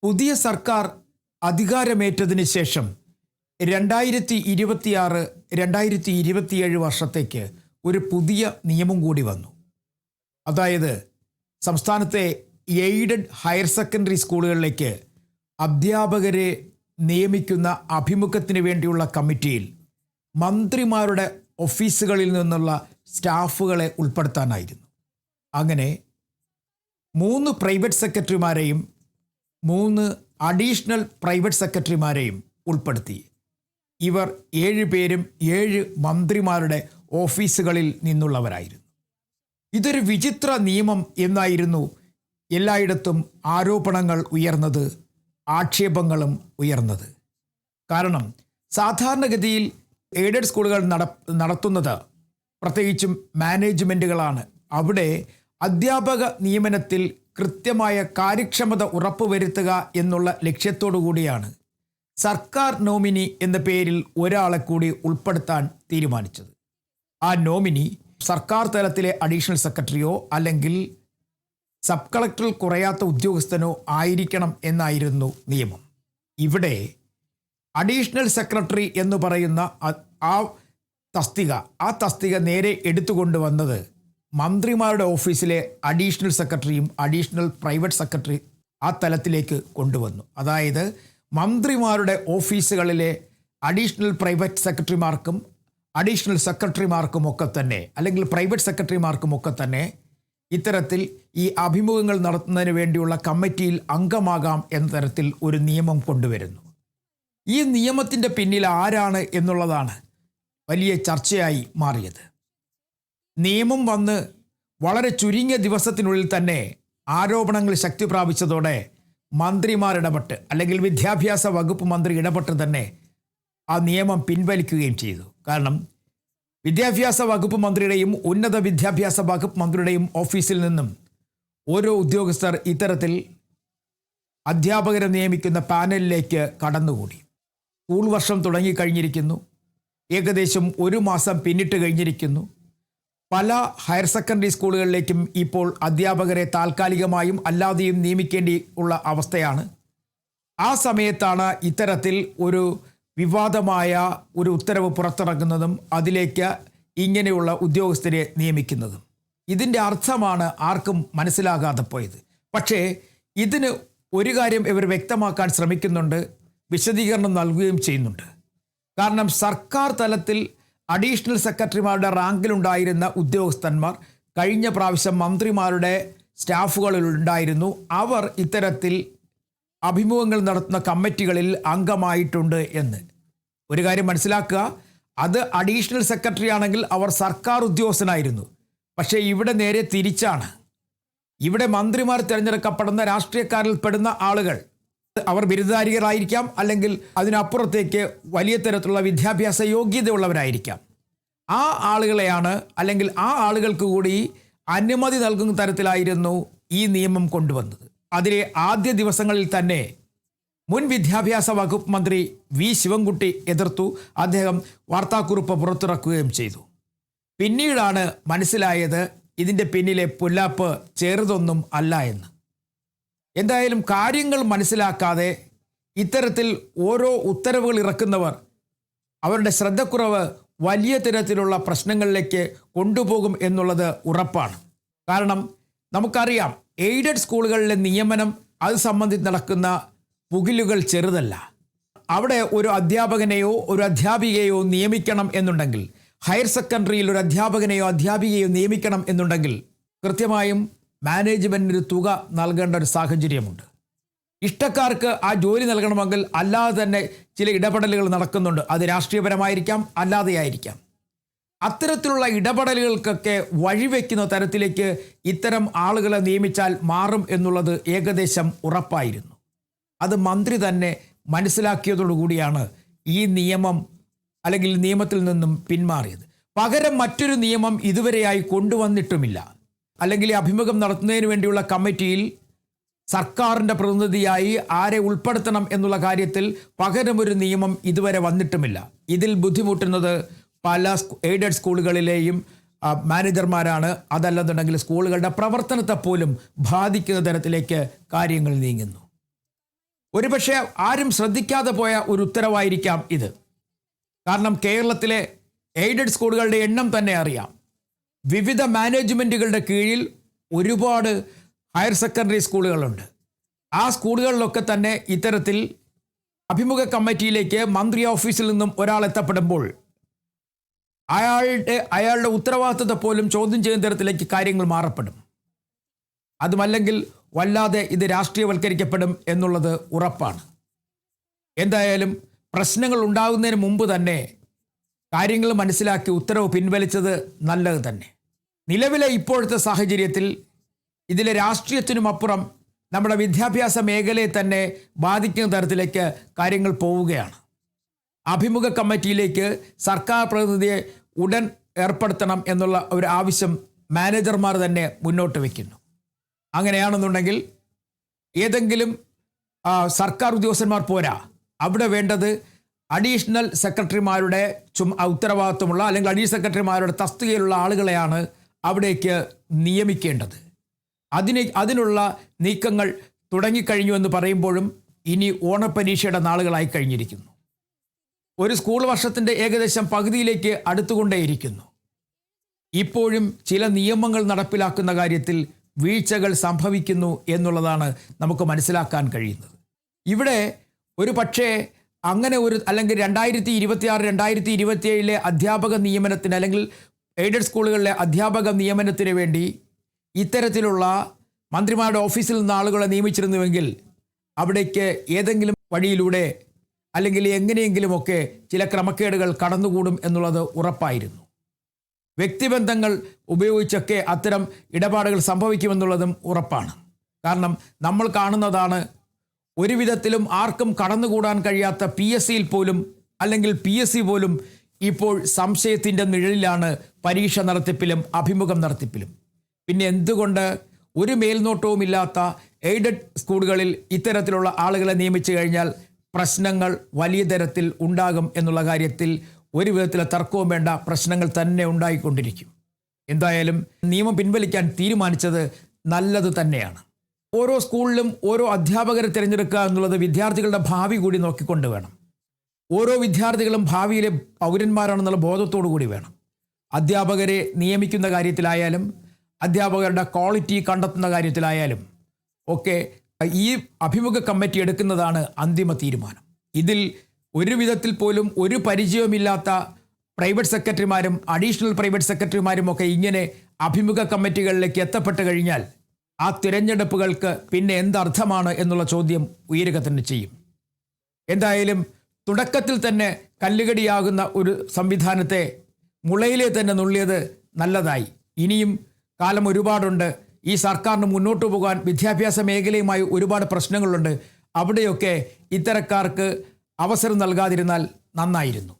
പുതിയ സർക്കാർ അധികാരമേറ്റതിന് ശേഷം 2026 2027 വർഷത്തേക്ക് ഒരു പുതിയ നിയമം കൂടി വന്നു. അതായത് സംസ്ഥാനത്തെ എയ്ഡഡ് ഹയർ സെക്കൻഡറി സ്കൂളുകളിലേക്ക് അധ്യാപകരെ നിയമിക്കുന്ന അഭിമുഖത്തിന് വേണ്ടിയുള്ള കമ്മിറ്റിയിൽ മന്ത്രിമാരുടെ ഓഫീസുകളിൽ നിന്നുള്ള സ്റ്റാഫുകളെ ഉൾപ്പെടുത്താനായിരുന്നു. അങ്ങനെ 3 പ്രൈവറ്റ് സെക്രട്ടറിമാരെയും 3 അഡീഷണൽ പ്രൈവറ്റ് സെക്രട്ടറിമാരെയും ഉൾപ്പെടുത്തി. ഇവർ 7 പേരും 7 മന്ത്രിമാരുടെ ഓഫീസുകളിൽ നിന്നുള്ളവരായിരുന്നു. ഇതൊരു വിചിത്ര നിയമം എന്നായിരുന്നു എല്ലായിടത്തും ആരോപണങ്ങൾ ഉയർന്നത്, ആക്ഷേപങ്ങളും ഉയർന്നത്. കാരണം സാധാരണഗതിയിൽ എയ്ഡഡ് സ്കൂളുകൾ നടത്തുന്നത് പ്രത്യേകിച്ചും മാനേജ്മെൻറ്റുകളാണ്. അവിടെ അധ്യാപക നിയമനത്തിൽ കൃത്യമായ കാര്യക്ഷമത ഉറപ്പുവരുത്തുക എന്നുള്ള ലക്ഷ്യത്തോടു കൂടിയാണ് സർക്കാർ നോമിനി എന്ന പേരിൽ ഒരാളെ കൂടി ഉൾപ്പെടുത്താൻ തീരുമാനിച്ചത്. ആ നോമിനി സർക്കാർ തലത്തിലെ അഡീഷണൽ സെക്രട്ടറിയോ അല്ലെങ്കിൽ സബ് കളക്ടറിൽ കുറയാത്ത ഉദ്യോഗസ്ഥനോ ആയിരിക്കണം എന്നായിരുന്നു നിയമം. ഇവിടെ അഡീഷണൽ സെക്രട്ടറി എന്ന് പറയുന്ന ആ തസ്തിക നേരെ എടുത്തുകൊണ്ടുവന്നത് മന്ത്രിമാരുടെ ഓഫീസിലെ അഡീഷണൽ സെക്രട്ടറിയും അഡീഷണൽ പ്രൈവറ്റ് സെക്രട്ടറി ആ തലത്തിലേക്ക് കൊണ്ടുവന്നു. അതായത് മന്ത്രിമാരുടെ ഓഫീസുകളിലെ അഡീഷണൽ പ്രൈവറ്റ് സെക്രട്ടറിമാർക്കും അഡീഷണൽ സെക്രട്ടറിമാർക്കുമൊക്കെ തന്നെ അല്ലെങ്കിൽ പ്രൈവറ്റ് സെക്രട്ടറിമാർക്കുമൊക്കെ തന്നെ ഇത്തരത്തിൽ ഈ അഭിമുഖങ്ങൾ നടത്തുന്നതിന് വേണ്ടിയുള്ള കമ്മിറ്റിയിൽ അംഗമാകാം എന്ന തരത്തിൽ ഒരു നിയമം കൊണ്ടുവരുന്നു. ഈ നിയമത്തിൻ്റെ പിന്നിൽ ആരാണ് എന്നുള്ളതാണ് വലിയ ചർച്ചയായി മാറിയത്. നിയമം വന്ന് വളരെ ചുരുങ്ങിയ ദിവസത്തിനുള്ളിൽ തന്നെ ആരോപണങ്ങൾ ശക്തി പ്രാപിച്ചതോടെ മന്ത്രിമാർ ഇടപെട്ട് അല്ലെങ്കിൽ വിദ്യാഭ്യാസ വകുപ്പ് മന്ത്രി ഇടപെട്ട് തന്നെ ആ നിയമം പിൻവലിക്കുകയും ചെയ്തു. കാരണം വിദ്യാഭ്യാസ വകുപ്പ് മന്ത്രിയുടെയും ഉന്നത വിദ്യാഭ്യാസ വകുപ്പ് മന്ത്രിയുടെയും ഓഫീസിൽ നിന്നും ഓരോ ഉദ്യോഗസ്ഥർ ഇത്തരത്തിൽ അധ്യാപകരെ നിയമിക്കുന്ന പാനലിലേക്ക് കടന്നുകൂടി. സ്കൂൾ വർഷം തുടങ്ങിക്കഴിഞ്ഞിരിക്കുന്നു. ഏകദേശം 1 മാസം പിന്നിട്ട് കഴിഞ്ഞിരിക്കുന്നു. പല ഹയർ സെക്കൻഡറി സ്കൂളുകളിലേക്കും ഇപ്പോൾ അധ്യാപകരെ താൽക്കാലികമായും അല്ലാതെയും നിയമിക്കേണ്ടി ഉള്ള അവസ്ഥയാണ്. ആ സമയത്താണ് ഇത്തരത്തിൽ ഒരു വിവാദമായ ഒരു ഉത്തരവ് പുറത്തിറങ്ങുന്നതും അതിലേക്ക് ഇങ്ങനെയുള്ള ഉദ്യോഗസ്ഥരെ നിയമിക്കുന്നതും. ഇതിൻ്റെ അർത്ഥമാണ് ആർക്കും മനസ്സിലാകാതെ പോയത്. പക്ഷേ ഇതിന് ഒരു കാര്യം ഇവർ വ്യക്തമാക്കാൻ ശ്രമിക്കുന്നുണ്ട്, വിശദീകരണം നൽകുകയും ചെയ്യുന്നുണ്ട്. കാരണം സർക്കാർ തലത്തിൽ അഡീഷണൽ സെക്രട്ടറിമാരുടെ റാങ്കിലുണ്ടായിരുന്ന ഉദ്യോഗസ്ഥന്മാർ കഴിഞ്ഞ പ്രാവശ്യം മന്ത്രിമാരുടെ സ്റ്റാഫുകളിലുണ്ടായിരുന്നു. അവർ ഇത്തരത്തിൽ അഭിമുഖങ്ങൾ നടത്തുന്ന കമ്മിറ്റികളിൽ അംഗമായിട്ടുണ്ട് എന്ന്. ഒരു കാര്യം മനസ്സിലാക്കുക, അത് അഡീഷണൽ സെക്രട്ടറി ആണെങ്കിൽ അവർ സർക്കാർ ഉദ്യോഗസ്ഥനായിരുന്നു. പക്ഷേ ഇവിടെ നേരെ തിരിച്ചാണ്. ഇവിടെ മന്ത്രിമാർ തിരഞ്ഞെടുക്കപ്പെടുന്ന രാഷ്ട്രീയക്കാരിൽ പെടുന്ന ആളുകൾ അവർ ബിരുദധാരികളായിരിക്കാം, അല്ലെങ്കിൽ അതിനപ്പുറത്തേക്ക് വലിയ തരത്തിലുള്ള വിദ്യാഭ്യാസ യോഗ്യതയുള്ളവരായിരിക്കാം. ആ ആളുകളെയാണ് അല്ലെങ്കിൽ ആ ആളുകൾക്ക് കൂടി അനുമതി നൽകുന്ന തരത്തിലായിരുന്നു ഈ നിയമം കൊണ്ടുവന്നത്. അതിലെ ആദ്യ ദിവസങ്ങളിൽ തന്നെ മുൻ വിദ്യാഭ്യാസ വകുപ്പ് മന്ത്രി വി ശിവൻകുട്ടി എതിർത്തു. അദ്ദേഹം വാർത്താക്കുറിപ്പ് പുറത്തിറക്കുകയും ചെയ്തു. പിന്നീടാണ് മനസ്സിലായത് ഇതിൻ്റെ പിന്നിലെ പൊല്ലാപ്പ് ചെറുതൊന്നും അല്ല എന്ന്. എന്തായാലും കാര്യങ്ങൾ മനസ്സിലാക്കാതെ ഇത്തരത്തിൽ ഓരോ ഉത്തരവുകൾ ഇറക്കുന്നവർ അവരുടെ ശ്രദ്ധക്കുറവ് വലിയ തരത്തിലുള്ള പ്രശ്നങ്ങളിലേക്ക് കൊണ്ടുപോകും എന്നുള്ളത് ഉറപ്പാണ്. കാരണം നമുക്കറിയാം, എയ്ഡഡ് സ്കൂളുകളിലെ നിയമനം അത് സംബന്ധിച്ച് നടക്കുന്ന പുകിലുകൾ ചെറുതല്ല. അവിടെ ഒരു അധ്യാപകനെയോ ഒരു അധ്യാപികയോ നിയമിക്കണം എന്നുണ്ടെങ്കിൽ, ഹയർ സെക്കൻഡറിയിൽ ഒരു അധ്യാപകനെയോ അധ്യാപികയോ നിയമിക്കണം എന്നുണ്ടെങ്കിൽ കൃത്യമായും മാനേജ്മെൻറ്റിന് തുക നൽകേണ്ട ഒരു സാഹചര്യമുണ്ട്. ഇഷ്ടക്കാർക്ക് ആ ജോലി നൽകണമെങ്കിൽ അല്ലാതെ തന്നെ ചില ഇടപെടലുകൾ നടക്കുന്നുണ്ട്. അത് രാഷ്ട്രീയപരമായിരിക്കാം, അല്ലാതെയായിരിക്കാം. അത്തരത്തിലുള്ള ഇടപെടലുകൾക്കൊക്കെ വഴിവെക്കുന്ന തരത്തിലേക്ക് ഇത്തരം ആളുകളെ നിയമിച്ചാൽ മാറും എന്നുള്ളത് ഏകദേശം ഉറപ്പായിരുന്നു. അത് മന്ത്രി തന്നെ മനസ്സിലാക്കിയതോടുകൂടിയാണ് ഈ നിയമം അല്ലെങ്കിൽ നിയമത്തിൽ നിന്നും പിന്മാറിയത്. പകരം മറ്റൊരു നിയമം ഇതുവരെയായി കൊണ്ടുവന്നിട്ടുമില്ല. അല്ലെങ്കിൽ അഭിമുഖം നടത്തുന്നതിന് വേണ്ടിയുള്ള കമ്മിറ്റിയിൽ സർക്കാരിൻ്റെ പ്രതിനിധിയായി ആരെ ഉൾപ്പെടുത്തണം എന്നുള്ള കാര്യത്തിൽ പകരമൊരു നിയമം ഇതുവരെ വന്നിട്ടുമില്ല. ഇതിൽ ബുദ്ധിമുട്ടുന്നത് പല എയ്ഡഡ് സ്കൂളുകളിലെയും മാനേജർമാരാണ്. അതല്ലെന്നുണ്ടെങ്കിൽ സ്കൂളുകളുടെ പ്രവർത്തനത്തെ പോലും ബാധിക്കുന്ന തരത്തിലേക്ക് കാര്യങ്ങൾ നീങ്ങുന്നു. ഒരുപക്ഷെ ആരും ശ്രദ്ധിക്കാതെ പോയ ഒരു ഉത്തരവായിരിക്കാം ഇത്. കാരണം കേരളത്തിലെ എയ്ഡഡ് സ്കൂളുകളുടെ എണ്ണം തന്നെ അറിയാം. വിവിധ മാനേജ്മെൻറ്റുകളുടെ കീഴിൽ ഒരുപാട് ഹയർ സെക്കൻഡറി സ്കൂളുകളുണ്ട്. ആ സ്കൂളുകളിലൊക്കെ തന്നെ ഇത്തരത്തിൽ അഭിമുഖ കമ്മിറ്റിയിലേക്ക് മന്ത്രി ഓഫീസിൽ നിന്നും ഒരാൾ എത്തപ്പെടുമ്പോൾ അയാളുടെ ഉത്തരവാദിത്തത്തെ പോലും ചോദ്യം ചെയ്യുന്ന തരത്തിലേക്ക് കാര്യങ്ങൾ മാറപ്പെടും. അതുമല്ലെങ്കിൽ വല്ലാതെ ഇത് രാഷ്ട്രീയവൽക്കരിക്കപ്പെടും എന്നുള്ളത് ഉറപ്പാണ്. എന്തായാലും പ്രശ്നങ്ങൾ ഉണ്ടാകുന്നതിന് മുമ്പ് തന്നെ കാര്യങ്ങൾ മനസ്സിലാക്കി ഉത്തരവ് പിൻവലിച്ചത് നല്ലത് തന്നെ. നിലവിലെ ഇപ്പോഴത്തെ സാഹചര്യത്തിൽ ഇതിലെ രാഷ്ട്രീയത്തിനുമപ്പുറം നമ്മുടെ വിദ്യാഭ്യാസ മേഖലയെ തന്നെ ബാധിക്കുന്ന തരത്തിലേക്ക് കാര്യങ്ങൾ പോവുകയാണ്. അഭിമുഖ കമ്മിറ്റിയിലേക്ക് സർക്കാർ പ്രതിനിധിയെ ഉടൻ ഏർപ്പെടുത്തണം എന്നുള്ള ഒരു ആവശ്യം മാനേജർമാർ തന്നെ മുന്നോട്ട് വയ്ക്കുന്നു. അങ്ങനെയാണെന്നുണ്ടെങ്കിൽ ഏതെങ്കിലും സർക്കാർ ഉദ്യോഗസ്ഥന്മാർ പോരാ, അവിടെ വേണ്ടത് അഡീഷണൽ സെക്രട്ടറിമാരുടെ ഉത്തരവാദിത്വമുള്ള അല്ലെങ്കിൽ അഡീഷണൽ സെക്രട്ടറിമാരുടെ തസ്തികയിലുള്ള ആളുകളെയാണ് അവിടേക്ക് നിയമിക്കേണ്ടത്. അതിനുള്ള നീക്കങ്ങൾ തുടങ്ങിക്കഴിഞ്ഞു എന്ന് പറയുമ്പോഴും ഇനി ഓണപ്പരീക്ഷയുടെ നാളുകളായി കഴിഞ്ഞിരിക്കുന്നു. ഒരു സ്കൂൾ വർഷത്തിൻ്റെ ഏകദേശം പകുതിയിലേക്ക് അടുത്തുകൊണ്ടേയിരിക്കുന്നു. ഇപ്പോഴും ചില നിയമങ്ങൾ നടപ്പിലാക്കുന്ന കാര്യത്തിൽ വീഴ്ചകൾ സംഭവിക്കുന്നു എന്നുള്ളതാണ് നമുക്ക് മനസ്സിലാക്കാൻ കഴിയുന്നത്. ഇവിടെ ഒരു പക്ഷേ അങ്ങനെ അല്ലെങ്കിൽ 2026-2027 അധ്യാപക നിയമനത്തിന് അല്ലെങ്കിൽ എയ്ഡഡ് സ്കൂളുകളിലെ അധ്യാപക നിയമനത്തിന് വേണ്ടി ഇത്തരത്തിലുള്ള മന്ത്രിമാരുടെ ഓഫീസിൽ നിന്ന് ആളുകളെ നിയമിച്ചിരുന്നുവെങ്കിൽ അവിടേക്ക് ഏതെങ്കിലും വഴിയിലൂടെ അല്ലെങ്കിൽ എങ്ങനെയെങ്കിലുമൊക്കെ ചില ക്രമക്കേടുകൾ കടന്നുകൂടും എന്നുള്ളത് ഉറപ്പായിരുന്നു. വ്യക്തിബന്ധങ്ങൾ ഉപയോഗിച്ചൊക്കെ അത്തരം ഇടപാടുകൾ സംഭവിക്കുമെന്നുള്ളതും ഉറപ്പാണ്. കാരണം നമ്മൾ കാണുന്നതാണ് ഒരു വിധത്തിലും ആർക്കും കടന്നുകൂടാൻ കഴിയാത്ത PSCയിൽ പോലും അല്ലെങ്കിൽ PSC പോലും ഇപ്പോൾ സംശയത്തിൻ്റെ നിഴലിലാണ് പരീക്ഷ നടത്തിപ്പിലും അഭിമുഖം നടത്തിപ്പിലും. പിന്നെ എന്തുകൊണ്ട് ഒരു മേൽനോട്ടവുമില്ലാത്ത എയ്ഡഡ് സ്കൂളുകളിൽ ഇത്തരത്തിലുള്ള ആളുകളെ നിയമിച്ചു കഴിഞ്ഞാൽ പ്രശ്നങ്ങൾ വലിയ തരത്തിൽ ഉണ്ടാകും എന്നുള്ള കാര്യത്തിൽ ഒരു വിധത്തിലെ തർക്കവും വേണ്ട, പ്രശ്നങ്ങൾ തന്നെ ഉണ്ടായിക്കൊണ്ടിരിക്കും. എന്തായാലും നിയമം പിൻവലിക്കാൻ തീരുമാനിച്ചത് നല്ലത് തന്നെയാണ്. ഓരോ സ്കൂളിലും ഓരോ അധ്യാപകരെ തിരഞ്ഞെടുക്കുക എന്നുള്ളത് വിദ്യാർത്ഥികളുടെ ഭാവി കൂടി നോക്കിക്കൊണ്ട് വേണം. ഓരോ വിദ്യാർത്ഥികളും ഭാവിയിലെ പൗരന്മാരാണെന്നുള്ള ബോധത്തോടു കൂടി വേണം. അധ്യാപകരെ നിയമിക്കുന്ന കാര്യത്തിലായാലും അധ്യാപകരുടെ ക്വാളിറ്റി കണ്ടെത്തുന്ന കാര്യത്തിലായാലും ഒക്കെ ഈ അഭിമുഖ കമ്മിറ്റി എടുക്കുന്നതാണ് അന്തിമ തീരുമാനം. ഇതിൽ ഒരു വിധത്തിൽ പോലും ഒരു പരിചയവുമില്ലാത്ത പ്രൈവറ്റ് സെക്രട്ടറിമാരും അഡീഷണൽ പ്രൈവറ്റ് സെക്രട്ടറിമാരും ഒക്കെ ഇങ്ങനെ അഭിമുഖ കമ്മിറ്റികളിലേക്ക് എത്തപ്പെട്ട് കഴിഞ്ഞാൽ ആ തിരഞ്ഞെടുപ്പുകൾക്ക് പിന്നെ എന്തർത്ഥമാണ് എന്നുള്ള ചോദ്യം ഉയരുക തന്നെ ചെയ്യും. എന്തായാലും തുടക്കത്തിൽ തന്നെ കല്ലുകടിയാകുന്ന ഒരു സംവിധാനത്തെ മുളയിലെ തന്നെ നുള്ളിയത് നല്ലതായി. ഇനിയും കാലം ഒരുപാടുണ്ട്. ഈ സർക്കാരിന് മുന്നോട്ട് പോകാൻ വിദ്യാഭ്യാസ മേഖലയുമായി ഒരുപാട് പ്രശ്നങ്ങളുണ്ട്. അവിടെയൊക്കെ ഇത്തരക്കാർക്ക് അവസരം നൽകാതിരുന്നാൽ നന്നായിരുന്നു.